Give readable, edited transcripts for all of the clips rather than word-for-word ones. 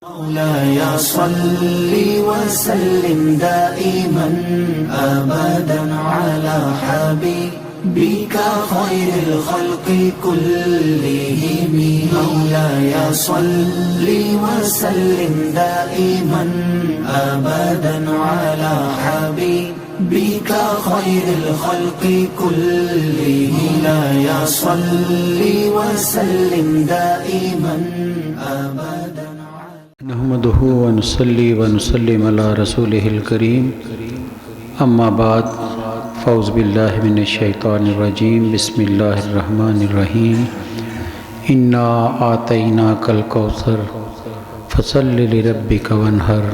مولاي صل وسلم دائما أبدا على حبيبك خير الخلق كلهم. مولاي صل وسلم دائما أبدا على حبيبك خير الخلق كلهم. مولاي صل وسلم دائما أبدا. نحمده ونصلي ونسلم على رسوله الكريم. اما بعد فاعوذ باللہ من الشیطان الرجیم. بسم اللہ الرحمن الرحیم. انا اعطیناک الکوثر فصل لربک وانحر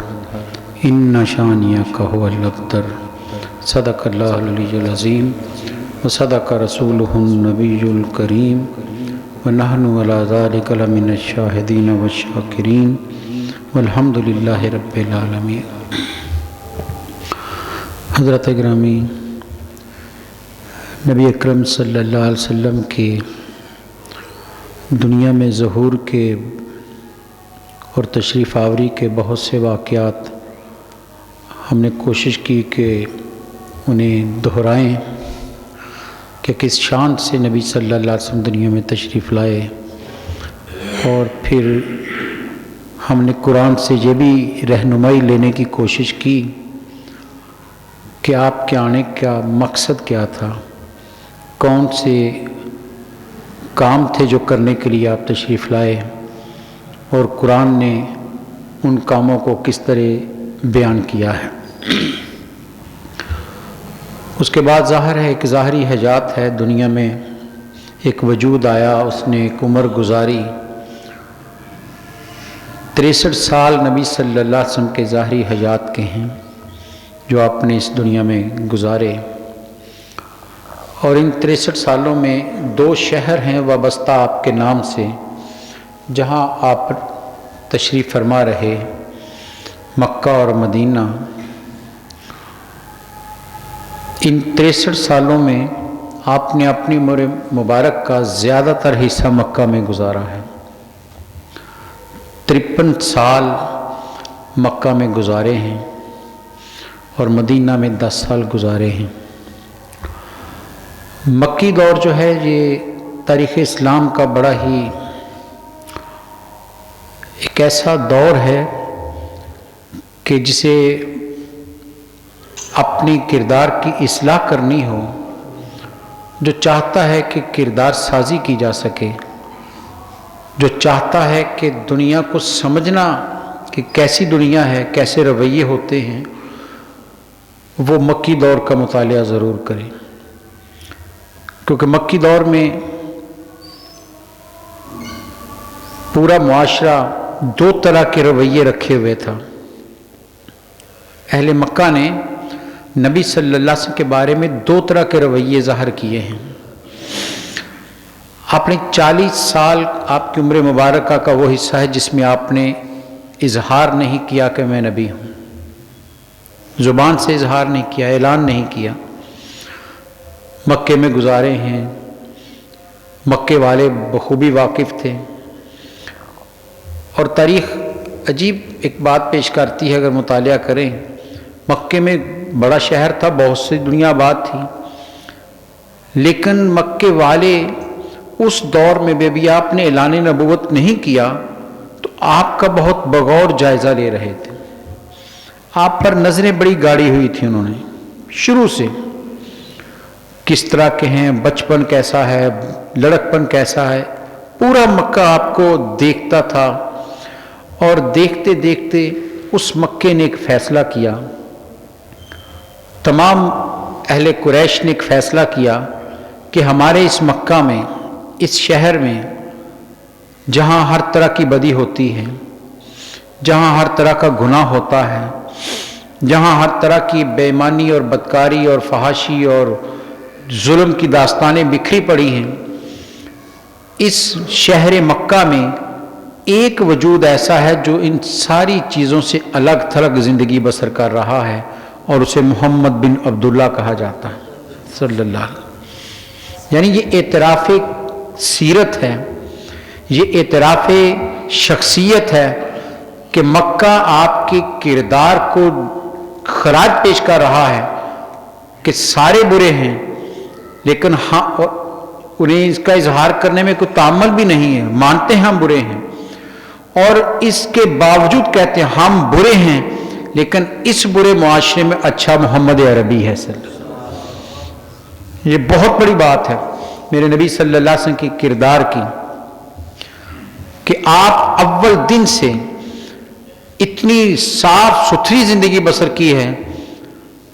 ان شانئک هو الابتر. صدق اللہ العلی العظیم وصدق رسولہ النبی الکریم ونحن علی ذلک لمن الشاہدین والشاکرین والحمد للہ رب العالمین. حضرت گرامی، نبی اکرم صلی اللہ علیہ وسلم کی دنیا میں ظہور کے اور تشریف آوری کے بہت سے واقعات ہم نے کوشش کی کہ انہیں دہرائیں کہ کس شان سے نبی صلی اللہ علیہ وسلم دنیا میں تشریف لائے، اور پھر ہم نے قرآن سے یہ بھی رہنمائی لینے کی کوشش کی کہ آپ کے آنے کا مقصد کیا تھا، کون سے کام تھے جو کرنے کے لیے آپ تشریف لائے، اور قرآن نے ان کاموں کو کس طرح بیان کیا ہے. اس کے بعد ظاہر ہے ایک ظاہری حاجات ہے، دنیا میں ایک وجود آیا، اس نے ایک عمر گزاری. 63 سال نبی صلی اللہ علیہ وسلم کے ظاہری حیات کے ہیں جو آپ نے اس دنیا میں گزارے، اور ان 63 سالوں میں 2 شہر ہیں وابستہ آپ کے نام سے جہاں آپ تشریف فرما رہے، مکہ اور مدینہ. ان 63 سالوں میں آپ نے اپنی عمر مبارک کا زیادہ تر حصہ مکہ میں گزارا ہے. 53 سال مکہ میں گزارے ہیں اور مدینہ میں 10 سال گزارے ہیں. مکی دور جو ہے یہ تاریخ اسلام کا بڑا ہی ایک ایسا دور ہے کہ جسے اپنی کردار کی اصلاح کرنی ہو، جو چاہتا ہے کہ کردار سازی کی جا سکے، جو چاہتا ہے کہ دنیا کو سمجھنا کہ کیسی دنیا ہے، کیسے رویے ہوتے ہیں، وہ مکی دور کا مطالعہ ضرور کرے. کیونکہ مکی دور میں پورا معاشرہ 2 طرح کے رویے رکھے ہوئے تھا. اہل مکہ نے نبی صلی اللہ علیہ وسلم کے بارے میں 2 طرح کے رویے ظاہر کیے ہیں. آپ نے 40 سال آپ کی عمر مبارکہ کا وہ حصہ ہے جس میں آپ نے اظہار نہیں کیا کہ میں نبی ہوں، زبان سے اظہار نہیں کیا، اعلان نہیں کیا. مکے میں گزارے ہیں، مکے والے بخوبی واقف تھے. اور تاریخ عجیب ایک بات پیش کرتی ہے اگر مطالعہ کریں. مکے میں بڑا شہر تھا، بہت سی دنیا آباد تھی، لیکن مکے والے اس دور میں بھی آپ نے اعلان نبوت نہیں کیا تو آپ کا بہت بغور جائزہ لے رہے تھے. آپ پر نظریں بڑی گاڑی ہوئی تھی انہوں نے شروع سے، کس طرح کے ہیں، بچپن کیسا ہے، لڑکپن کیسا ہے. پورا مکہ آپ کو دیکھتا تھا، اور دیکھتے دیکھتے اس مکے نے ایک فیصلہ کیا، تمام اہل قریش نے ایک فیصلہ کیا کہ ہمارے اس مکہ میں، اس شہر میں جہاں ہر طرح کی بدی ہوتی ہے، جہاں ہر طرح کا گناہ ہوتا ہے، جہاں ہر طرح کی بے ایمانی اور بدکاری اور فحاشی اور ظلم کی داستانیں بکھری پڑی ہیں، اس شہر مکہ میں ایک وجود ایسا ہے جو ان ساری چیزوں سے الگ تھلگ زندگی بسر کر رہا ہے، اور اسے محمد بن عبداللہ کہا جاتا ہے صلی اللہ علیہ وسلم. یعنی یہ اعتراف سیرت ہے، یہ اعتراف شخصیت ہے کہ مکہ آپ کے کردار کو خراج پیش کر رہا ہے کہ سارے برے ہیں، لیکن انہیں اس کا اظہار کرنے میں کوئی تعمل بھی نہیں ہے، مانتے ہیں ہم برے ہیں، اور اس کے باوجود کہتے ہیں ہم برے ہیں، لیکن اس برے معاشرے میں اچھا محمد عربی ہے صلی اللہ علیہ وسلم۔ یہ بہت بڑی بات ہے میرے نبی صلی اللہ علیہ وسلم کی کردار کی، کہ آپ اول دن سے اتنی صاف ستھری زندگی بسر کی ہے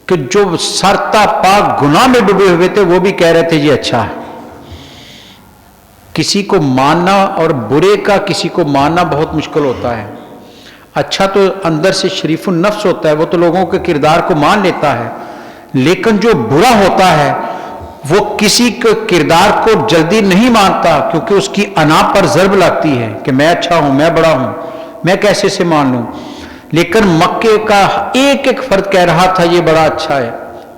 کہ جو سرتا پاک گناہ میں ڈوبے ہوئے تھے وہ بھی کہہ رہے تھے یہ اچھا ہے۔ کسی کو ماننا اور برے کا کسی کو ماننا بہت مشکل ہوتا ہے۔ اچھا تو اندر سے شریف النفس ہوتا ہے، وہ تو لوگوں کے کردار کو مان لیتا ہے، لیکن جو برا ہوتا ہے وہ کسی کے کردار کو جلدی نہیں مانتا، کیونکہ اس کی انا پر ضرب لگتی ہے کہ میں اچھا ہوں، میں بڑا ہوں، میں کیسے سے مان لوں۔ لیکن مکے کا ایک ایک فرد کہہ رہا تھا یہ بڑا اچھا ہے،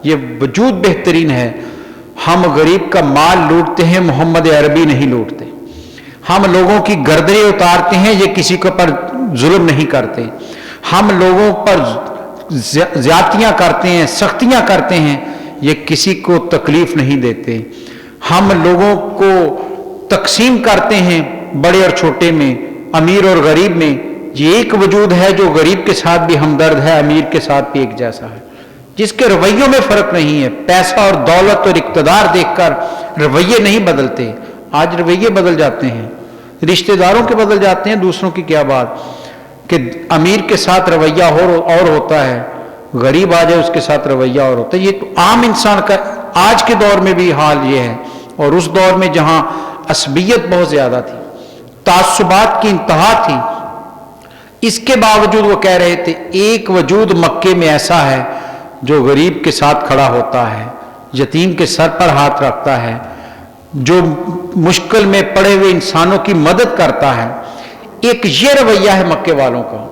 یہ وجود بہترین ہے، ہم غریب کا مال لوٹتے ہیں، محمد عربی نہیں لوٹتے، ہم لوگوں کی گردنیں اتارتے ہیں، یہ کسی کے پر ظلم نہیں کرتے، ہم لوگوں پر زیادتیاں کرتے ہیں، سختیاں کرتے ہیں، یہ کسی کو تکلیف نہیں دیتے، ہم لوگوں کو تقسیم کرتے ہیں بڑے اور چھوٹے میں، امیر اور غریب میں، یہ ایک وجود ہے جو غریب کے ساتھ بھی ہمدرد ہے، امیر کے ساتھ بھی ایک جیسا ہے، جس کے رویوں میں فرق نہیں ہے۔ پیسہ اور دولت اور اقتدار دیکھ کر رویے نہیں بدلتے، آج رویے بدل جاتے ہیں، رشتہ داروں کے بدل جاتے ہیں، دوسروں کی کیا بات، کہ امیر کے ساتھ رویہ اور ہوتا ہے، غریب آ جائے اس کے ساتھ رویہ اور ہوتا ہے۔ یہ تو عام انسان کا آج کے دور میں بھی حال یہ ہے، اور اس دور میں جہاں عصبیت بہت زیادہ تھی، تعصبات کی انتہا تھی، اس کے باوجود وہ کہہ رہے تھے ایک وجود مکے میں ایسا ہے جو غریب کے ساتھ کھڑا ہوتا ہے، یتیم کے سر پر ہاتھ رکھتا ہے، جو مشکل میں پڑے ہوئے انسانوں کی مدد کرتا ہے۔ ایک یہ رویہ ہے مکے والوں کا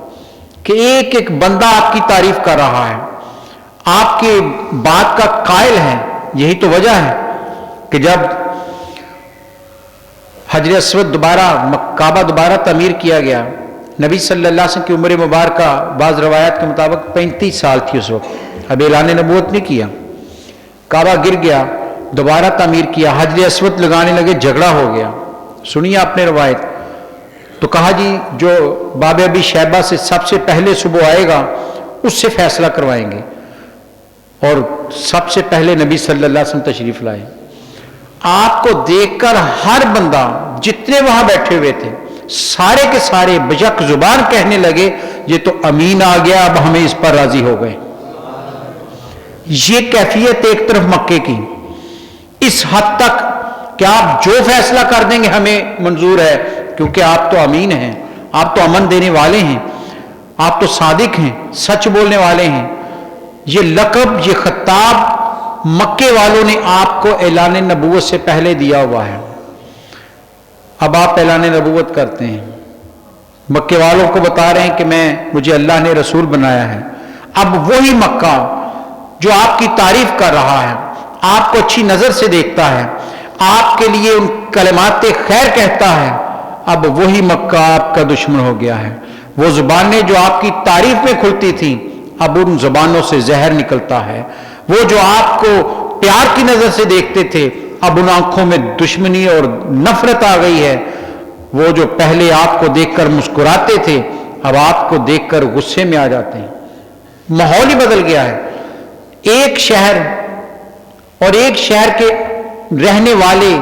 کہ ایک ایک بندہ آپ کی تعریف کر رہا ہے، آپ کی بات کا قائل ہے۔ یہی تو وجہ ہے کہ جب حجر اسود کعبہ دوبارہ تعمیر کیا گیا، نبی صلی اللہ علیہ وسلم کی عمر مبارکہ بعض روایات کے مطابق 35 سال تھی اس وقت، اب اعلان نبوت نہیں کیا، کعبہ گر گیا، دوبارہ تعمیر کیا، حجر اسود لگانے لگے، جھگڑا ہو گیا۔ سنیے آپ نے روایت، تو کہا جی جو باب ابی شیبہ سے سب سے پہلے صبح آئے گا اس سے فیصلہ کروائیں گے، اور سب سے پہلے نبی صلی اللہ علیہ وسلم تشریف لائے۔ آپ کو دیکھ کر ہر بندہ جتنے وہاں بیٹھے ہوئے تھے سارے کے سارے بیک زبان کہنے لگے یہ تو امین آ گیا، اب ہمیں اس پر راضی ہو گئے۔ یہ کیفیت ایک طرف مکے کی، اس حد تک کہ آپ جو فیصلہ کر دیں گے ہمیں منظور ہے، کیونکہ آپ تو امین ہیں، آپ تو امن دینے والے ہیں، آپ تو صادق ہیں، سچ بولنے والے ہیں۔ یہ لقب، یہ خطاب مکے والوں نے آپ کو اعلان نبوت سے پہلے دیا ہوا ہے۔ اب آپ اعلان نبوت کرتے ہیں، مکے والوں کو بتا رہے ہیں کہ مجھے اللہ نے رسول بنایا ہے۔ اب وہی مکہ جو آپ کی تعریف کر رہا ہے، آپ کو اچھی نظر سے دیکھتا ہے، آپ کے لیے ان کلمات خیر کہتا ہے، اب وہی مکہ آپ کا دشمن ہو گیا ہے۔ وہ زبانیں جو آپ کی تعریف میں کھلتی تھیں اب ان زبانوں سے زہر نکلتا ہے۔ وہ جو آپ کو پیار کی نظر سے دیکھتے تھے اب ان آنکھوں میں دشمنی اور نفرت آ گئی ہے۔ وہ جو پہلے آپ کو دیکھ کر مسکراتے تھے اب آپ کو دیکھ کر غصے میں آ جاتے ہیں۔ ماحول ہی بدل گیا ہے۔ ایک شہر اور ایک شہر کے رہنے والے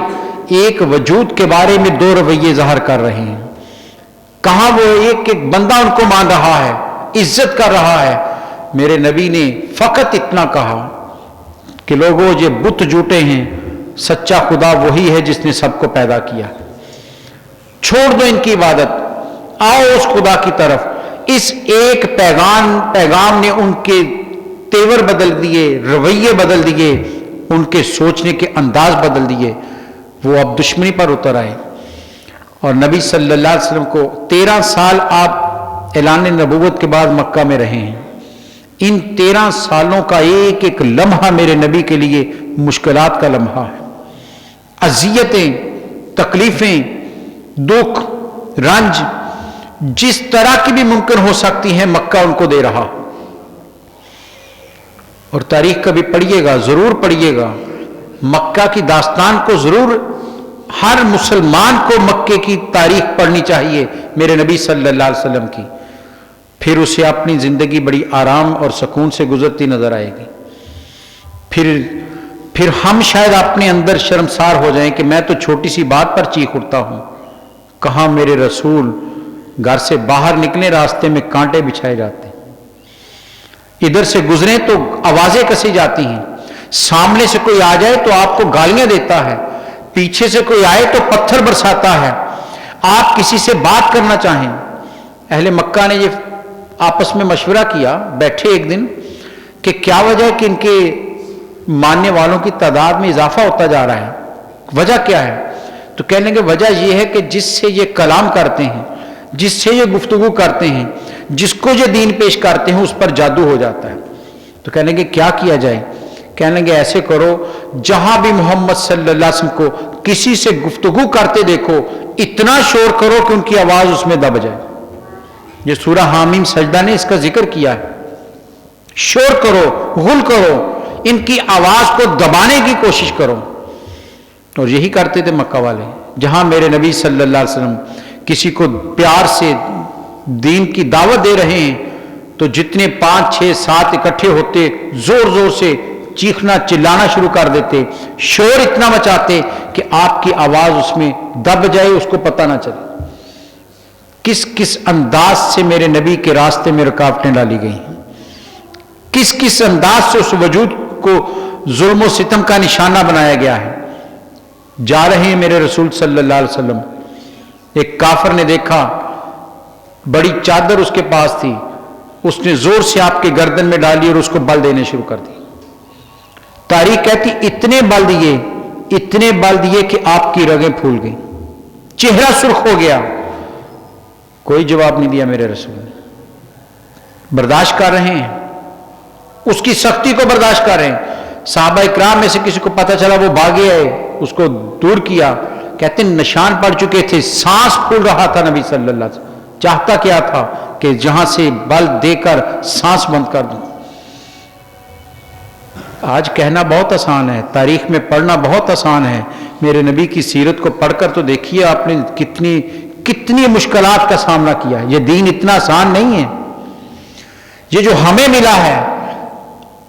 ایک وجود کے بارے میں دو رویے ظاہر کر رہے ہیں۔ کہاں وہ ایک ایک بندہ ان کو مان رہا ہے، عزت کر رہا ہے۔ میرے نبی نے فقط اتنا کہا کہ لوگوں یہ بت جھوٹے ہیں، سچا خدا وہی ہے جس نے سب کو پیدا کیا، چھوڑ دو ان کی عبادت، آؤ اس خدا کی طرف۔ اس ایک پیغام نے ان کے تیور بدل دیے، رویے بدل دیے، ان کے سوچنے کے انداز بدل دیے۔ وہ اب دشمنی پر اتر آئے، اور نبی صلی اللہ علیہ وسلم کو 13 سال آپ اعلان نبوت کے بعد مکہ میں رہے ہیں۔ ان 13 سالوں کا ایک ایک لمحہ میرے نبی کے لیے مشکلات کا لمحہ ہے۔ اذیتیں، تکلیفیں، دکھ، رنج، جس طرح کی بھی ممکن ہو سکتی ہیں مکہ ان کو دے رہا. اور تاریخ کبھی پڑھیے گا، ضرور پڑھیے گا، مکہ کی داستان کو ضرور، ہر مسلمان کو مکے کی تاریخ پڑھنی چاہیے میرے نبی صلی اللہ علیہ وسلم کی. پھر اسے اپنی زندگی بڑی آرام اور سکون سے گزرتی نظر آئے گی. پھر ہم شاید اپنے اندر شرمسار ہو جائیں کہ میں تو چھوٹی سی بات پر چیخ اٹھتا ہوں، کہاں میرے رسول گھر سے باہر نکلے راستے میں کانٹے بچھائے جاتے ہیں، ادھر سے گزریں تو آوازیں کسی جاتی ہیں، سامنے سے کوئی آ جائے تو آپ کو گالیاں دیتا ہے، پیچھے سے کوئی آئے تو پتھر برساتا ہے. آپ کسی سے بات کرنا چاہیں، اہل مکہ نے یہ آپس میں مشورہ کیا، بیٹھے ایک دن کہ کیا وجہ ہے کہ ان کے ماننے والوں کی تعداد میں اضافہ ہوتا جا رہا ہے، وجہ کیا ہے؟ تو کہنے لگے وجہ یہ ہے کہ جس سے یہ کلام کرتے ہیں، جس سے یہ گفتگو کرتے ہیں، جس کو یہ دین پیش کرتے ہیں، اس پر جادو ہو جاتا ہے. تو کہنے لگے کیا کیا جائے؟ کہنے لگے ایسے کرو، جہاں بھی محمد صلی اللہ علیہ وسلم کو کسی سے گفتگو کرتے دیکھو، اتنا شور کرو کہ ان کی آواز اس میں دب جائے. یہ سورہ حامیم سجدہ نے اس کا ذکر کیا ہے. شور کرو، غل کرو، ان کی آواز کو دبانے کی کوشش کرو. اور یہی کرتے تھے مکہ والے. جہاں میرے نبی صلی اللہ علیہ وسلم کسی کو پیار سے دین کی دعوت دے رہے ہیں تو جتنے 5 6 7 اکٹھے ہوتے، زور زور سے چیخنا چلانا شروع کر دیتے، شور اتنا مچاتے کہ آپ کی آواز اس میں دب جائے، اس کو پتہ نہ چلے. کس کس انداز سے میرے نبی کے راستے میں رکاوٹیں ڈالی گئی ہیں، کس کس انداز سے اس وجود کو ظلم و ستم کا نشانہ بنایا گیا ہے. جا رہے ہیں میرے رسول صلی اللہ علیہ وسلم، ایک کافر نے دیکھا، بڑی چادر اس کے پاس تھی، اس نے زور سے آپ کے گردن میں ڈالی اور اس کو بل دینے شروع کر دی. تاریخ کہتی اتنے بل دیے کہ آپ کی رگیں پھول گئیں، چہرہ سرخ ہو گیا. کوئی جواب نہیں دیا میرے رسول نے. برداشت کر رہے ہیں، اس کی سختی کو برداشت کر رہے ہیں. صحابہ اکرام میں سے کسی کو پتہ چلا، وہ بھاگے آئے، اس کو دور کیا. کہتے ہیں نشان پڑ چکے تھے، سانس پھول رہا تھا نبی صلی اللہ علیہ وسلم. چاہتا کیا تھا کہ جہاں سے بل دے کر سانس بند کر دوں. آج کہنا بہت آسان ہے، تاریخ میں پڑھنا بہت آسان ہے. میرے نبی کی سیرت کو پڑھ کر تو دیکھیے آپ نے کتنی مشکلات کا سامنا کیا. یہ دین اتنا آسان نہیں ہے. یہ جو ہمیں ملا ہے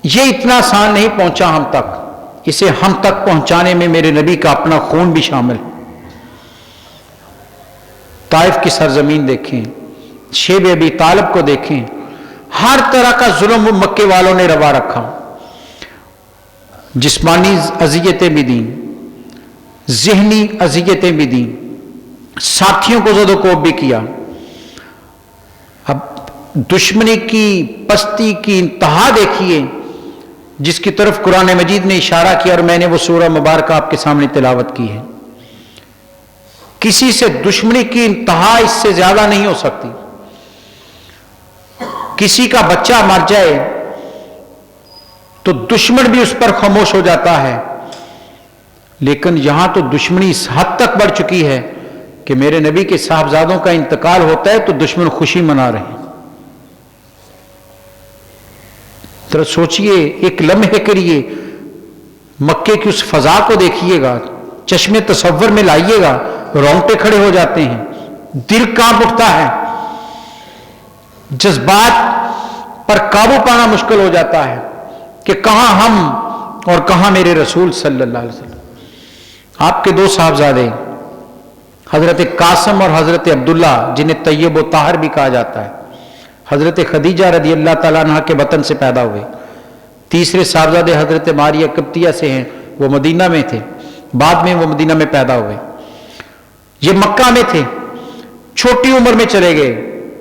یہ اتنا آسان نہیں پہنچا ہم تک. اسے ہم تک پہنچانے میں میرے نبی کا اپنا خون بھی شامل ہے. طائف کی سرزمین دیکھیں، شیب ابی طالب کو دیکھیں، ہر طرح کا ظلم مکے والوں نے روا رکھا. جسمانی اذیتیں بھی دیں، ذہنی اذیتیں بھی دیں، ساتھیوں کو زد و کوب بھی کیا. اب دشمنی کی پستی کی انتہا دیکھیے جس کی طرف قرآن مجید نے اشارہ کیا، اور میں نے وہ سورہ مبارکہ آپ کے سامنے تلاوت کی ہے. کسی سے دشمنی کی انتہا اس سے زیادہ نہیں ہو سکتی. کسی کا بچہ مر جائے تو دشمن بھی اس پر خاموش ہو جاتا ہے، لیکن یہاں تو دشمنی اس حد تک بڑھ چکی ہے کہ میرے نبی کے صاحبزادوں کا انتقال ہوتا ہے تو دشمن خوشی منا رہے ہیں. ذرا سوچئے، ایک لمحے کے لیے مکے کی اس فضا کو دیکھیے گا، چشمے تصور میں لائیے گا، رونگٹے کھڑے ہو جاتے ہیں، دل کانپ اٹھتا ہے، جذبات پر قابو پانا مشکل ہو جاتا ہے کہ کہاں ہم اور کہاں میرے رسول صلی اللہ علیہ وسلم. آپ کے 2 صاحبزادے حضرت قاسم اور حضرت عبداللہ، جنہیں طیب و طاہر بھی کہا جاتا ہے، حضرت خدیجہ رضی اللہ تعالیٰ عنہ کے وطن سے پیدا ہوئے. تیسرے صاحبزادے حضرت ماریہ قبطیہ سے ہیں، وہ مدینہ میں تھے، بعد میں وہ مدینہ میں پیدا ہوئے. یہ مکہ میں تھے، چھوٹی عمر میں چلے گئے.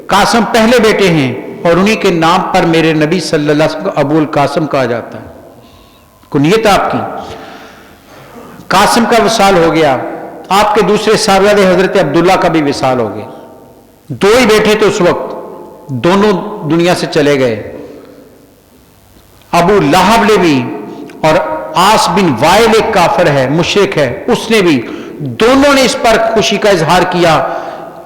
قاسم پہلے بیٹے ہیں اور انہی کے نام پر میرے نبی صلی اللہ علیہ وسلم کو ابو القاسم کہا جاتا ہے، کنیت آپ کی. قاسم کا وصال ہو گیا. آپ کے دوسرے صاحبزادے حضرت عبداللہ کا بھی وصال ہو گیا. 2 ہی بیٹے تھے اس وقت، دونوں دنیا سے چلے گئے. ابو لہب نے بھی، اور آس بن وائل ایک کافر ہے، مشرک ہے، اس نے بھی، دونوں نے اس پر خوشی کا اظہار کیا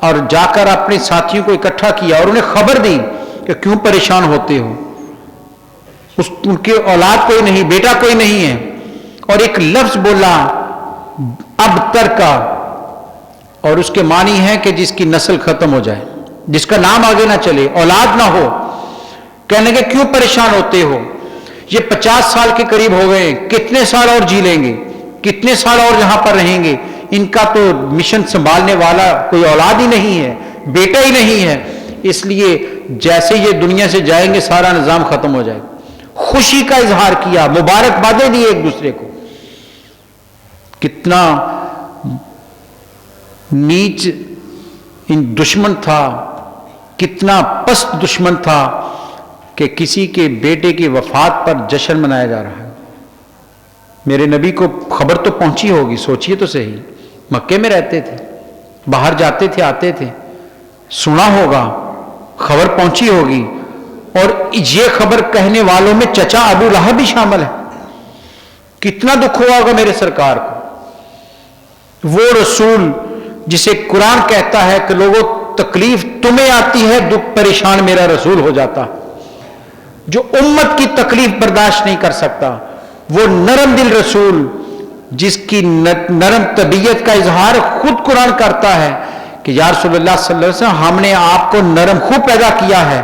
اور جا کر اپنے ساتھیوں کو اکٹھا کیا اور انہیں خبر دی کہ کیوں پریشان ہوتے ہو، ان کے اولاد کوئی نہیں، بیٹا کوئی نہیں ہے، اور ایک لفظ بولا ابتر کا، اور اس کے معنی ہے کہ جس کی نسل ختم ہو جائے، جس کا نام آگے نہ چلے، اولاد نہ ہو۔ کہنے کہ کیوں پریشان ہوتے ہو، یہ 50 سال کے قریب ہو گئے، کتنے سال اور جی لیں گے، کتنے سال اور یہاں پر رہیں گے، ان کا تو مشن سنبھالنے والا کوئی اولاد ہی نہیں ہے، بیٹا ہی نہیں ہے، اس لیے جیسے یہ دنیا سے جائیں گے سارا نظام ختم ہو جائے گا۔ خوشی کا اظہار کیا، مبارکبادیں دی ایک دوسرے کو۔ کتنا نیچ ان دشمن تھا، کتنا پست دشمن تھا کہ کسی کے بیٹے کی وفات پر جشن منایا جا رہا ہے۔ میرے نبی کو خبر تو پہنچی ہوگی، سوچئے تو صحیح، مکے میں رہتے تھے، باہر جاتے تھے آتے تھے، سنا ہوگا، خبر پہنچی ہوگی، اور یہ خبر کہنے والوں میں چچا ابو لہب بھی شامل ہے۔ کتنا دکھ ہوا ہوگا میرے سرکار کو، وہ رسول جسے قرآن کہتا ہے کہ لوگوں تکلیف تمہیں آتی ہے، دکھ پریشان میرا رسول ہو جاتا، جو امت کی تکلیف برداشت نہیں کر سکتا، وہ نرم دل رسول جس کی نرم طبیعت کا اظہار خود قرآن کرتا ہے کہ یا رسول اللہ صلی اللہ علیہ وسلم ہم نے آپ کو نرم خوب پیدا کیا ہے،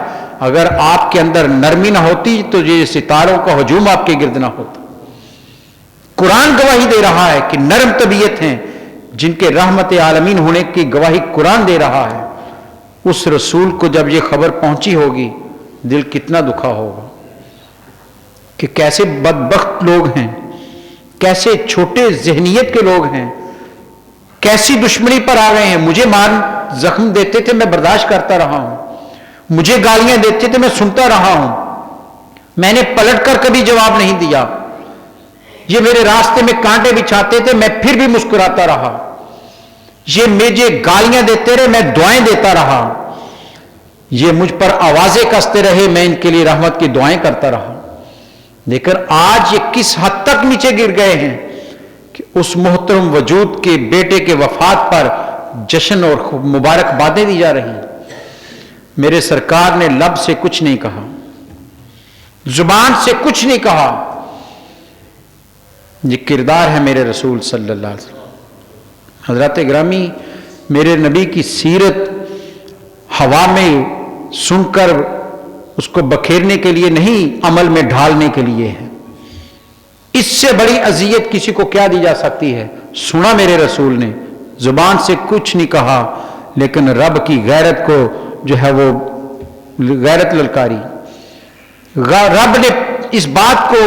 اگر آپ کے اندر نرمی نہ ہوتی تو یہ ستاروں کا ہجوم آپ کے گرد نہ ہوتا۔ قرآن گواہی دے رہا ہے کہ نرم طبیعت ہیں جن کے رحمت عالمین ہونے کی گواہی قرآن دے رہا ہے۔ اس رسول کو جب یہ خبر پہنچی ہوگی دل کتنا دکھا ہوگا کہ کیسے بدبخت لوگ ہیں، کیسے چھوٹے ذہنیت کے لوگ ہیں، کیسی دشمنی پر آ گئے ہیں۔ مجھے زخم دیتے تھے میں برداشت کرتا رہا ہوں، مجھے گالیاں دیتے تھے میں سنتا رہا ہوں، میں نے پلٹ کر کبھی جواب نہیں دیا، یہ میرے راستے میں کانٹے بچھاتے تھے میں پھر بھی مسکراتا رہا، یہ مجھے گالیاں دیتے رہے میں دعائیں دیتا رہا، یہ مجھ پر آوازیں کستے رہے میں ان کے لیے رحمت کی دعائیں کرتا رہا۔ لیکن آج یہ کس حد تک نیچے گر گئے ہیں کہ اس محترم وجود کے بیٹے کے وفات پر جشن اور مبارکبادیں دی جا رہی ہیں۔ میرے سرکار نے لب سے کچھ نہیں کہا، زبان سے کچھ نہیں کہا۔ یہ کردار ہے میرے رسول صلی اللہ علیہ وسلم۔ حضرات گرامی، میرے نبی کی سیرت ہوا میں سن کر اس کو بکھیرنے کے لیے نہیں، عمل میں ڈھالنے کے لیے ہے۔ اس سے بڑی اذیت کسی کو کیا دی جا سکتی ہے؟ سنا میرے رسول نے، زبان سے کچھ نہیں کہا، لیکن رب کی غیرت کو جو ہے وہ غیرت للکاری۔ رب نے اس بات کو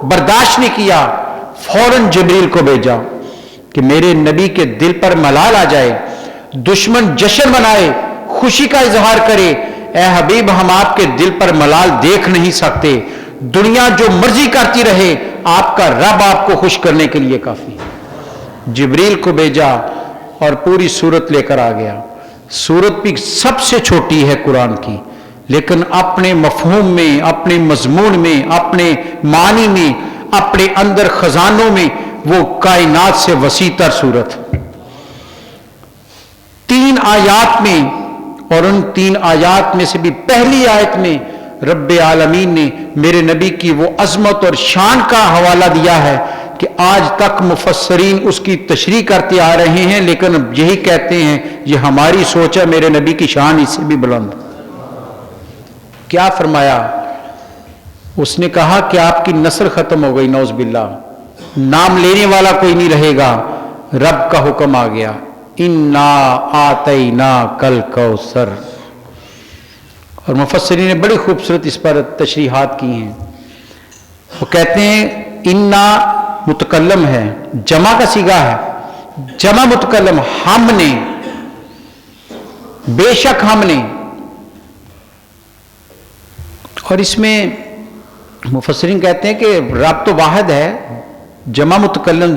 برداشت نہیں کیا، فوراً جبریل کو بھیجا کہ میرے نبی کے دل پر ملال آ جائے، دشمن جشن منائے، خوشی کا اظہار کرے، اے حبیب ہم آپ کے دل پر ملال دیکھ نہیں سکتے، دنیا جو مرضی کرتی رہے آپ کا رب آپ کو خوش کرنے کے لیے کافی ہے۔ جبریل کو بھیجا اور پوری سورت لے کر آ گیا۔ سورت بھی سب سے چھوٹی ہے قرآن کی، لیکن اپنے مفہوم میں، اپنے مضمون میں، اپنے معنی میں، اپنے اندر خزانوں میں وہ کائنات سے وسیع تر سورت۔ 3 آیات میں، اور ان 3 آیات میں سے بھی پہلی آیت میں رب عالمین نے میرے نبی کی وہ عظمت اور شان کا حوالہ دیا ہے کہ آج تک مفسرین اس کی تشریح کرتے آ رہے ہیں، لیکن یہی کہتے ہیں یہ ہماری سوچ ہے، میرے نبی کی شان اس سے بھی بلند۔ کیا فرمایا؟ اس نے کہا کہ آپ کی نسل ختم ہو گئی، نعوذ باللہ، نام لینے والا کوئی نہیں رہے گا۔ رب کا حکم آ گیا، انا آتینا کل کوثر۔ اور مفسرین نے بڑی خوبصورت اس پر تشریحات کی ہیں۔ وہ کہتے ہیں انا متکلم ہے، جمع کا صیغہ ہے، جمع متکلم، ہم نے، بے شک ہم نے۔ اور اس میں مفسرین کہتے ہیں کہ رب تو واحد ہے، جمع متکلم،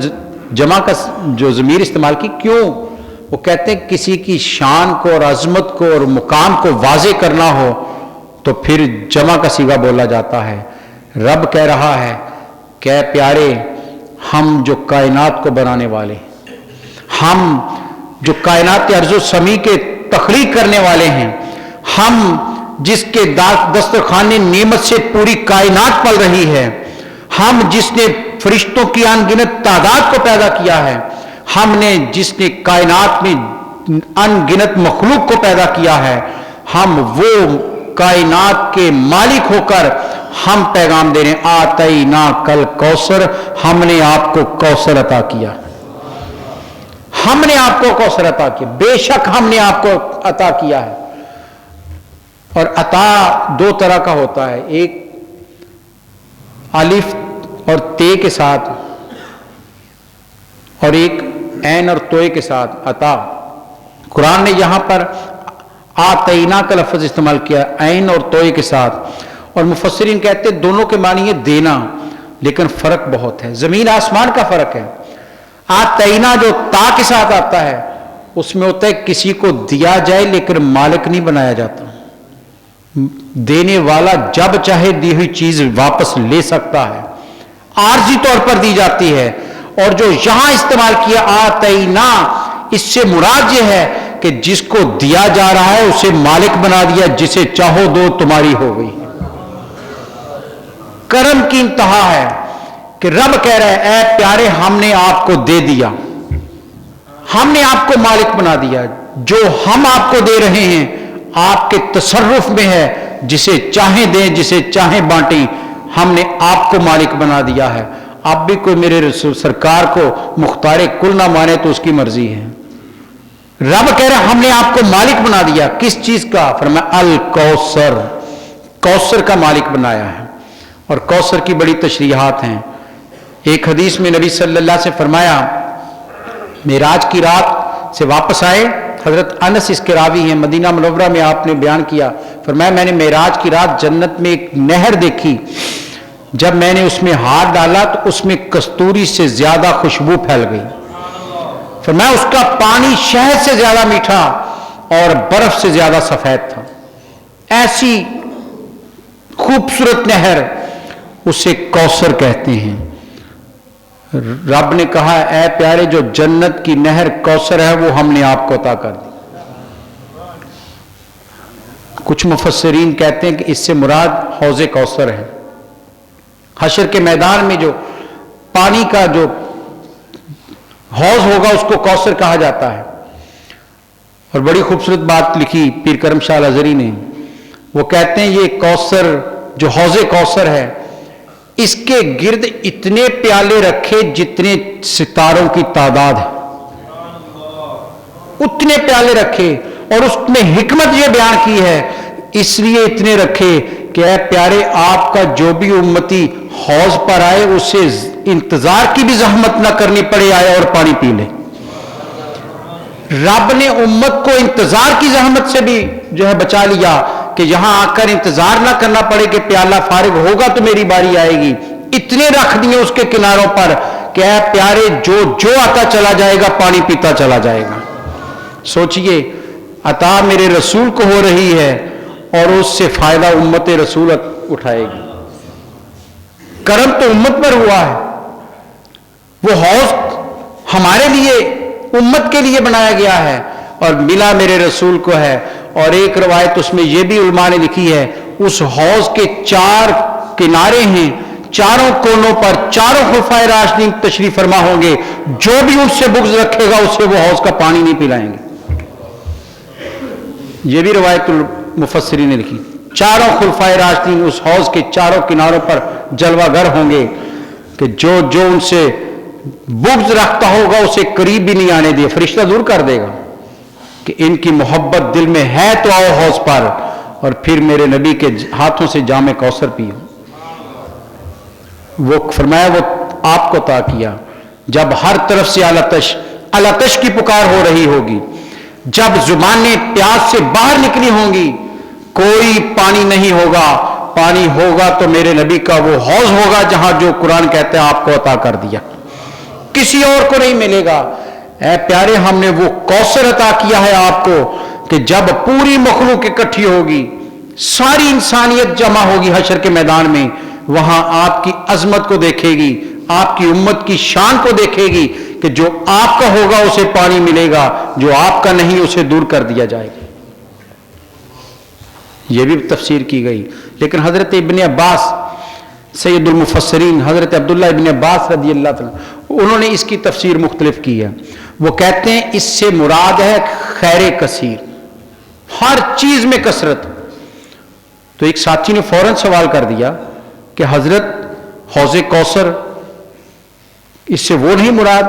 جمع کا جو ضمیر استعمال کی، کیوں؟ وہ کہتے ہیں کسی کی شان کو اور عظمت کو اور مقام کو واضح کرنا ہو تو پھر جمع کا صیغہ بولا جاتا ہے۔ رب کہہ رہا ہے کہ اے پیارے، ہم جو کائنات کو بنانے والے، ہم جو کائنات ارض و سمی کے تخلیق کرنے والے ہیں، ہم جس کے دسترخوان نعمت سے پوری کائنات پل رہی ہے، ہم جس نے فرشتوں کی ان گنت تعداد کو پیدا کیا ہے، ہم نے جس نے کائنات میں ان گنت مخلوق کو پیدا کیا ہے، ہم وہ کائنات کے مالک ہو کر ہم پیغام دے رہے ہیں، آتینا کل کوثر، ہم نے آپ کو کوثر عطا کیا، ہم نے آپ کو کوثر عطا کیا، بے شک ہم نے آپ کو عطا کیا ہے۔ اور عطا دو طرح کا ہوتا ہے، ایک الف اور تے کے ساتھ اور ایک عین اور توئے کے ساتھ عطا۔ قرآن نے یہاں پر آتینا کا لفظ استعمال کیا عین اور توئے کے ساتھ، اور مفسرین کہتے ہیں دونوں کے معنی ہے دینا، لیکن فرق بہت ہے، زمین آسمان کا فرق ہے۔ آتینا جو تا کے ساتھ آتا ہے اس میں ہوتا ہے کسی کو دیا جائے لیکن مالک نہیں بنایا جاتا، دینے والا جب چاہے دی ہوئی چیز واپس لے سکتا ہے، عارضی طور پر دی جاتی ہے۔ اور جو یہاں استعمال کیا آتینا، اس سے مراد یہ ہے کہ جس کو دیا جا رہا ہے اسے مالک بنا دیا، جسے چاہو دو تمہاری ہو گئی۔ کرم کی انتہا ہے کہ رب کہہ رہا ہے اے پیارے ہم نے آپ کو دے دیا، ہم نے آپ کو مالک بنا دیا، جو ہم آپ کو دے رہے ہیں آپ کے تصرف میں ہے، جسے چاہیں دیں جسے چاہیں بانٹیں، ہم نے آپ کو مالک بنا دیا ہے۔ اب بھی کوئی میرے رسول سرکار کو مختار کل نہ مانے تو اس کی مرضی ہے۔ رب کہہ رہے ہم نے آپ کو مالک بنا دیا، کس چیز کا؟ فرمایا الکوثر، کوثر کا مالک بنایا ہے۔ اور کوثر کی بڑی تشریحات ہیں۔ ایک حدیث میں نبی صلی اللہ علیہ وسلم سے فرمایا، معراج کی رات سے واپس آئے، حضرت انس اس کے راوی ہیں، مدینہ منورہ میں آپ نے بیان کیا، فرمایا میں نے معراج کی رات جنت میں ایک نہر دیکھی، جب میں نے اس میں ہاتھ ڈالا تو اس میں کستوری سے زیادہ خوشبو پھیل گئی، فرمایا اس کا پانی شہد سے زیادہ میٹھا اور برف سے زیادہ سفید تھا، ایسی خوبصورت نہر، اسے کوثر کہتے ہیں۔ رب نے کہا اے پیارے جو جنت کی نہر کوثر ہے وہ ہم نے آپ کو عطا کر دی۔ کچھ مفسرین کہتے ہیں کہ اس سے مراد حوض کوثر ہے، حشر کے میدان میں جو پانی کا جو حوض ہوگا اس کو کوثر کہا جاتا ہے۔ اور بڑی خوبصورت بات لکھی پیر کرم شاہ الازہری نے، وہ کہتے ہیں یہ کوثر جو حوض کوثر ہے اس کے گرد اتنے پیالے رکھے جتنے ستاروں کی تعداد ہے، اتنے پیالے رکھے، اور اس میں حکمت یہ بیان کی ہے اس لیے اتنے رکھے کہ اے پیارے آپ کا جو بھی امتی حوض پر آئے اسے انتظار کی بھی زحمت نہ کرنی پڑے، آئے اور پانی پی لے۔ رب نے امت کو انتظار کی زحمت سے بھی جو ہے بچا لیا کہ یہاں آ کر انتظار نہ کرنا پڑے کہ پیالہ فارغ ہوگا تو میری باری آئے گی، اتنے رکھ دیے اس کے کناروں پر کہ اے پیارے جو آتا چلا جائے گا پانی پیتا چلا جائے گا۔ سوچئے عطا میرے رسول کو ہو رہی ہے اور اس سے فائدہ امت رسول اٹھائے گی۔ کرم تو امت پر ہوا ہے، وہ حوض ہمارے لیے امت کے لیے بنایا گیا ہے اور ملا میرے رسول کو ہے۔ اور ایک روایت اس میں یہ بھی علماء نے لکھی ہے اس حوض کے 4 کنارے ہیں، چاروں کونوں پر چاروں خلفائے راشدین تشریف فرما ہوں گے، جو بھی ان سے بغض رکھے گا اسے وہ حوض کا پانی نہیں پلائیں گے۔ یہ بھی روایت مفسرین نے لکھی، چاروں خلفائے راشدین اس حوض کے چاروں کناروں پر جلوہ گر ہوں گے کہ جو ان سے بغض رکھتا ہوگا اسے قریب بھی نہیں آنے دے، فرشتہ دور کر دے گا کہ ان کی محبت دل میں ہے تو آؤ حوض پر، اور پھر میرے نبی کے ہاتھوں سے جام کوثر پیو۔ وہ فرمایا وہ آپ کو عطا کیا جب ہر طرف سے الاتش کی پکار ہو رہی ہوگی، جب زبانیں پیاس سے باہر نکلی ہوں گی، کوئی پانی نہیں ہوگا، پانی ہوگا تو میرے نبی کا وہ حوض ہوگا جہاں جو قرآن کہتے ہیں آپ کو عطا کر دیا، کسی اور کو نہیں ملے گا۔ اے پیارے ہم نے وہ کوثر عطا کیا ہے آپ کو کہ جب پوری مخلوق اکٹھی ہوگی، ساری انسانیت جمع ہوگی حشر کے میدان میں، وہاں آپ کی عظمت کو دیکھے گی، آپ کی امت کی شان کو دیکھے گی کہ جو آپ کا ہوگا اسے پانی ملے گا، جو آپ کا نہیں اسے دور کر دیا جائے گا۔ یہ بھی تفسیر کی گئی، لیکن حضرت ابن عباس سید المفسرین حضرت عبداللہ ابن عباس رضی اللہ عنہ انہوں نے اس کی تفسیر مختلف کی ہے۔ وہ کہتے ہیں اس سے مراد ہے خیر کثیر، ہر چیز میں کثرت۔ تو ایک ساتھی نے فوراً سوال کر دیا کہ حضرت حوض کوثر اس سے وہ نہیں مراد؟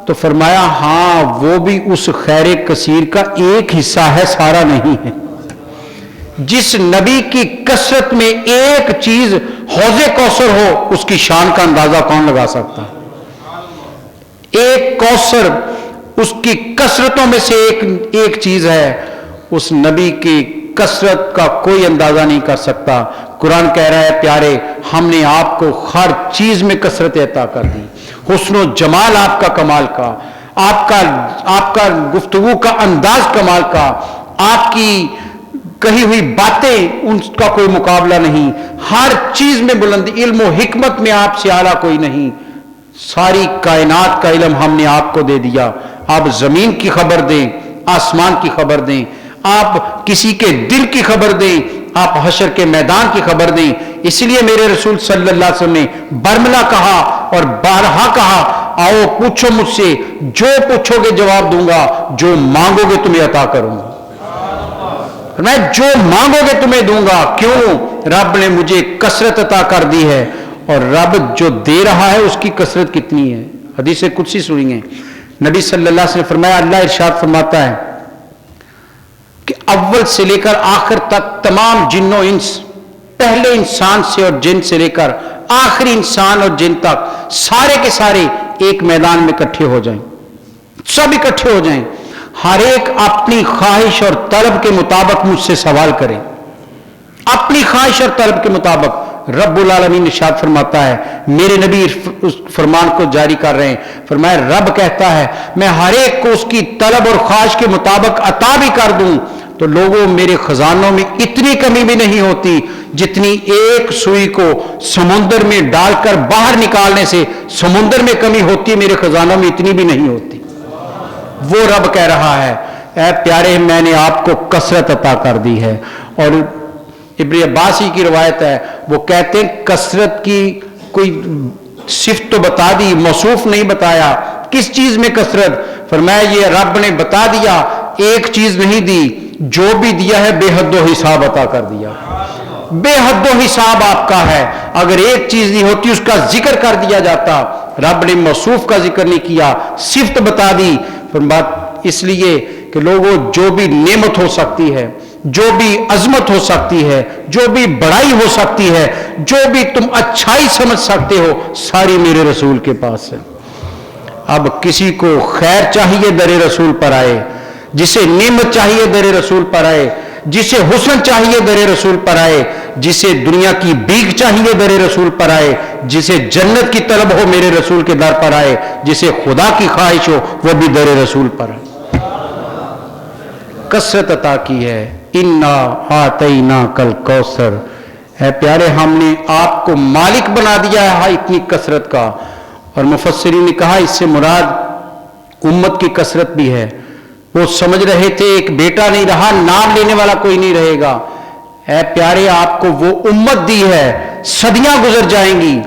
تو فرمایا ہاں وہ بھی اس خیر کثیر کا ایک حصہ ہے، سارا نہیں ہے۔ جس نبی کی کثرت میں ایک چیز حوض کوثر ہو، اس کی شان کا اندازہ کون لگا سکتا؟ ایک کوثر اس کی کثرتوں میں سے ایک چیز ہے، اس نبی کی کثرت کا کوئی اندازہ نہیں کر سکتا۔ قرآن کہہ رہا ہے پیارے ہم نے آپ کو ہر چیز میں کثرت عطا کر دی، حسن و جمال آپ کا کمال کا، آپ کا گفتگو کا انداز کمال کا، آپ کی کہی ہوئی باتیں ان کا کوئی مقابلہ نہیں، ہر چیز میں بلندی، علم و حکمت میں آپ سے اعلیٰ کوئی نہیں، ساری کائنات کا علم ہم نے آپ کو دے دیا۔ آپ زمین کی خبر دیں، آسمان کی خبر دیں، آپ کسی کے دل کی خبر دیں، آپ حشر کے میدان کی خبر دیں۔ اس لیے میرے رسول صلی اللہ علیہ وسلم نے برملا کہا اور بارہا کہا آؤ پوچھو مجھ سے، جو پوچھو گے جواب دوں گا، جو مانگو گے تمہیں عطا کروں گا۔ میں جو مانگو گے تمہیں دوں گا، کیوں؟ رب نے مجھے کثرت عطا کر دی ہے، اور رب جو دے رہا ہے اس کی کثرت کتنی ہے۔ حدیث قدسی سنیں گے، نبی صلی اللہ علیہ وسلم نے فرمایا، اللہ ارشاد فرماتا ہے کہ اول سے لے کر آخر تک تمام جن و انس، پہلے انسان سے اور جن سے لے کر آخری انسان اور جن تک، سارے کے سارے ایک میدان میں اکٹھے ہو جائیں، سب اکٹھے ہو جائیں، ہر ایک اپنی خواہش اور طلب کے مطابق مجھ سے سوال کرے، اپنی خواہش اور طلب کے مطابق۔ رب العالمین ارشاد فرماتا ہے، میرے نبی اس فرمان کو جاری کر رہے ہیں، فرمایا رب کہتا ہے میں ہر ایک کو اس کی طلب اور خواہش کے مطابق عطا بھی کر دوں تو لوگوں میرے خزانوں میں اتنی کمی بھی نہیں ہوتی جتنی ایک سوئی کو سمندر میں ڈال کر باہر نکالنے سے سمندر میں کمی ہوتی ہے، میرے خزانوں میں اتنی بھی نہیں ہوتی۔ وہ رب کہہ رہا ہے اے پیارے میں نے آپ کو کثرت عطا کر دی ہے۔ اور ابن عباس کی روایت ہے، وہ کہتے ہیں کثرت کی کوئی صفت تو بتا دی، موصوف نہیں بتایا، کس چیز میں کثرت؟ فرمایا یہ رب نے بتا دیا، ایک چیز نہیں دی، جو بھی دیا ہے بے حد و حساب عطا کر دیا، بے حد و حساب آپ کا ہے۔ اگر ایک چیز نہیں ہوتی اس کا ذکر کر دیا جاتا، رب نے موصوف کا ذکر نہیں کیا، صفت بتا دی۔ بات اس لیے کہ لوگوں جو بھی نعمت ہو سکتی ہے، جو بھی عظمت ہو سکتی ہے، جو بھی بڑائی ہو سکتی ہے، جو بھی تم اچھائی سمجھ سکتے ہو، ساری میرے رسول کے پاس ہے۔ اب کسی کو خیر چاہیے در رسول پر آئے، جسے نعمت چاہیے در رسول پر آئے، جسے حسن چاہیے در رسول پر آئے، جسے دنیا کی بھیک چاہیے در رسول پر آئے، جسے جنت کی طلب ہو میرے رسول کے در پر آئے، جسے خدا کی خواہش ہو وہ بھی در رسول پر آئے۔ کثرت عطا کی ہے، انا آتیناک الکوثر، اے پیارے ہم نے آپ کو مالک بنا دیا ہے اتنی کثرت کا۔ اور مفسرین نے کہا اس سے مراد امت کی کثرت بھی ہے۔ وہ سمجھ رہے تھے ایک بیٹا نہیں رہا، نام لینے والا کوئی نہیں رہے گا، اے پیارے آپ کو وہ امت دی ہے، صدیاں گزر جائیں گی،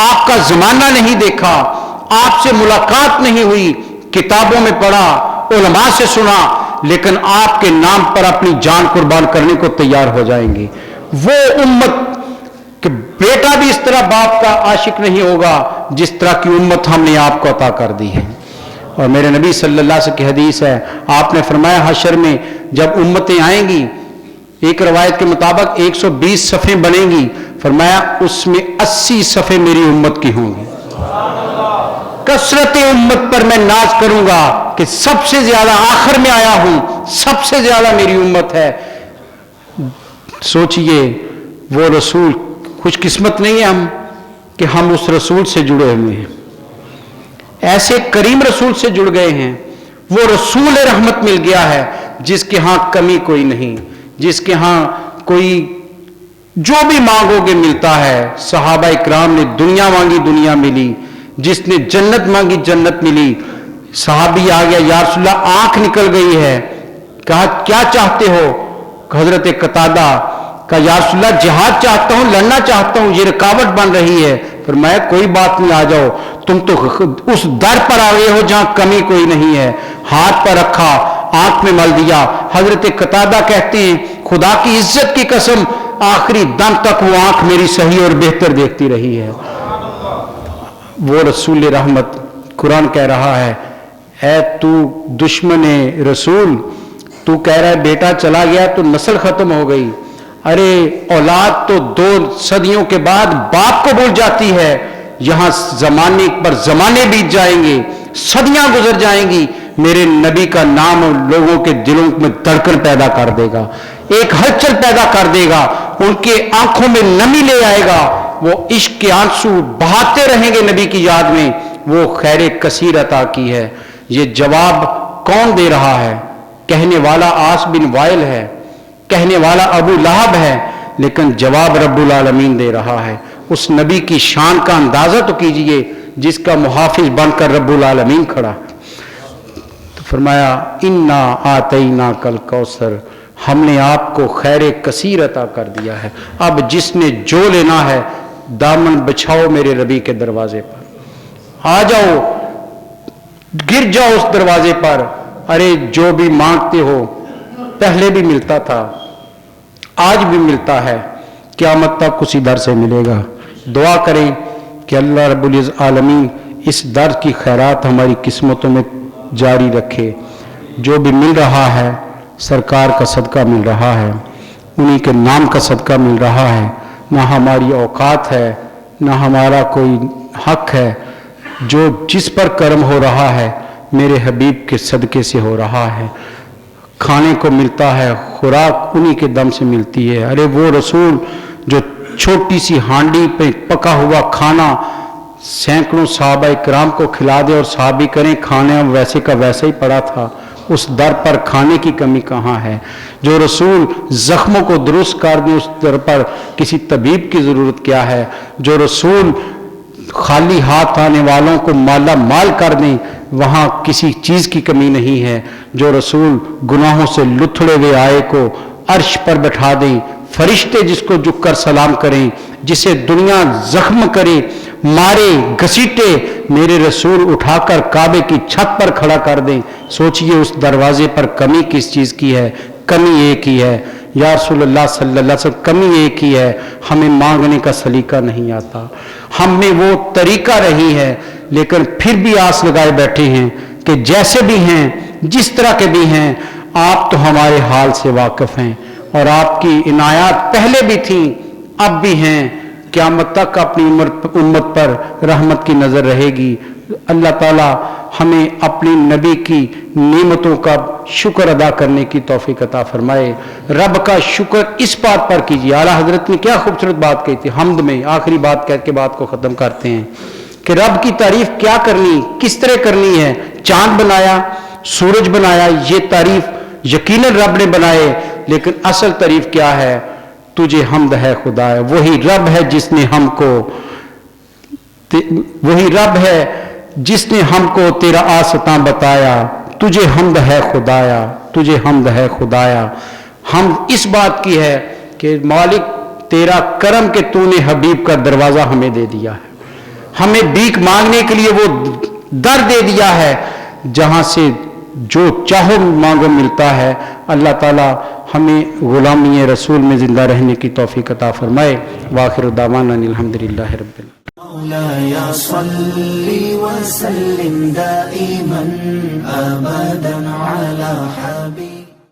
آپ کا زمانہ نہیں دیکھا، آپ سے ملاقات نہیں ہوئی، کتابوں میں پڑھا، علماء سے سنا، لیکن آپ کے نام پر اپنی جان قربان کرنے کو تیار ہو جائیں گے۔ وہ امت کہ بیٹا بھی اس طرح باپ کا عاشق نہیں ہوگا جس طرح کی امت ہم نے آپ کو عطا کر دی ہے۔ اور میرے نبی صلی اللہ علیہ وسلم کی حدیث ہے، آپ نے فرمایا حشر میں جب امتیں آئیں گی، ایک روایت کے مطابق 120 صفیں بنیں گی، فرمایا اس میں 80 صفیں میری امت کی ہوں گی۔ کثرت امت پر میں ناز کروں گا کہ سب سے زیادہ آخر میں آیا ہوں، سب سے زیادہ میری امت ہے۔ سوچئے وہ رسول خوش قسمت نہیں ہے ہم کہ ہم اس رسول سے جڑے ہوئے ہیں، ایسے کریم رسول سے جڑ گئے ہیں، وہ رسول رحمت مل گیا ہے جس کے ہاں کمی کوئی نہیں، جس کے ہاں کوئی جو بھی مانگو گے ملتا ہے۔ صحابہ اکرام نے دنیا مانگی دنیا ملی، جس نے جنت مانگی جنت ملی۔ صحابی آ گیا یا رسول اللہ آنکھ نکل گئی ہے، کہا کیا چاہتے ہو؟ حضرت قتادہ کہا یا رسول اللہ جہاد چاہتا ہوں، لڑنا چاہتا ہوں، یہ رکاوٹ بن رہی ہے۔ فرمایا کوئی بات نہیں، آ جاؤ، تم تو اس در پر آ گئے ہو جہاں کمی کوئی نہیں ہے۔ ہاتھ پر رکھا، آنکھ میں مل دیا۔ حضرت قتادہ کہتے ہیں خدا کی عزت کی قسم آخری دم تک وہ آنکھ میری صحیح اور بہتر دیکھتی رہی ہے۔ وہ رسول رحمت قرآن کہہ رہا ہے اے تو دشمن رسول، تو کہہ رہا ہے بیٹا چلا گیا تو نسل ختم ہو گئی، ارے اولاد تو 2 صدیوں کے بعد باپ کو بھول جاتی ہے، یہاں زمانے پر زمانے بیت جائیں گے، صدیاں گزر جائیں گی، میرے نبی کا نام لوگوں کے دلوں میں دھڑکن پیدا کر دے گا، ایک ہلچل پیدا کر دے گا، ان کے آنکھوں میں نمی لے آئے گا، وہ عشق کے آنسو بہاتے رہیں گے نبی کی یاد میں، وہ خیر کثیر عطا کی ہے۔ یہ جواب کون دے رہا ہے؟ کہنے والا عاص بن وائل ہے، کہنے والا ابو لہب ہے، لیکن جواب رب العالمین دے رہا ہے۔ اس نبی کی شان کا اندازہ تو کیجئے جس کا محافظ بن کر رب العالمین کھڑا۔ تو فرمایا انا آتینا کل کوثر، ہم نے آپ کو خیر کثیر عطا کر دیا ہے، اب جس نے جو لینا ہے دامن بچھاؤ میرے ربی کے دروازے پر، آ جاؤ، گر جاؤ اس دروازے پر۔ ارے جو بھی مانگتے ہو پہلے بھی ملتا تھا، آج بھی ملتا ہے، قیامت تک اسی در سے ملے گا۔ دعا کریں کہ اللہ رب العالمین اس در کی خیرات ہماری قسمتوں میں جاری رکھے۔ جو بھی مل رہا ہے سرکار کا صدقہ مل رہا ہے، انہی کے نام کا صدقہ مل رہا ہے، نہ ہماری اوقات ہے نہ ہمارا کوئی حق ہے، جو جس پر کرم ہو رہا ہے میرے حبیب کے صدقے سے ہو رہا ہے۔ کھانے کو ملتا ہے، خوراک انہی کے دم سے ملتی ہے۔ ارے وہ رسول جو چھوٹی سی ہانڈی پہ پکا ہوا کھانا سینکڑوں صحابہ کرام کو کھلا دے اور صحابی کریں کھانے ویسے کا ویسا ہی پڑا تھا، اس در پر کھانے کی کمی کہاں ہے؟ جو رسول زخموں کو درست کر دیں اس در پر کسی طبیب کی ضرورت کیا ہے؟ جو رسول خالی ہاتھ آنے والوں کو مالا مال کر دیں وہاں کسی چیز کی کمی نہیں ہے۔ جو رسول گناہوں سے لتھڑے ہوئے آئے کو عرش پر بٹھا دیں، فرشتے جس کو جھک کر سلام کریں، جسے دنیا زخم کرے مارے گھسیٹے، میرے رسول اٹھا کر کعبے کی چھت پر کھڑا کر دیں، سوچئے اس دروازے پر کمی کس چیز کی ہے؟ کمی ایک ہی ہے یا رسول اللہ صلی اللہ علیہ وسلم، کمی ایک ہی ہے، ہمیں مانگنے کا سلیقہ نہیں آتا، ہم میں وہ طریقہ نہیں ہے، لیکن پھر بھی آس لگائے بیٹھے ہیں کہ جیسے بھی ہیں جس طرح کے بھی ہیں آپ تو ہمارے حال سے واقف ہیں، اور آپ کی عنایات پہلے بھی تھیں اب بھی ہیں، قیامت تک اپنی امت پر رحمت کی نظر رہے گی۔ اللہ تعالی ہمیں اپنی نبی کی نعمتوں کا شکر ادا کرنے کی توفیق عطا فرمائے۔ رب کا شکر اس بات پر کیجیے، اعلیٰ حضرت نے کیا خوبصورت بات کہی تھی حمد میں، آخری بات کہہ کے بات کو ختم کرتے ہیں کہ رب کی تعریف کیا کرنی، کس طرح کرنی ہے۔ چاند بنایا، سورج بنایا، یہ تعریف یقیناً رب نے بنائے، لیکن اصل تعریف کیا ہے؟ تجھے حمد ہے خدایا، وہی رب ہے جس نے ہم کو، وہی رب ہے جس نے ہم کو تیرا آستاں بتایا، تجھے حمد ہے خدایا، تجھے حمد ہے خدایا۔ ہم اس بات کی ہے کہ مالک تیرا کرم کہ تو نے حبیب کا دروازہ ہمیں دے دیا ہے، ہمیں بھیک مانگنے کے لیے وہ در دے دیا ہے جہاں سے جو چاہو مانگو ملتا ہے۔ اللہ تعالی ہمیں غلامی رسول میں زندہ رہنے کی توفیق عطا فرمائے۔ وآخر دعوانا الحمدللہ رب العالمین۔ مولاي صل وسلم دائما أبدا على حبيبك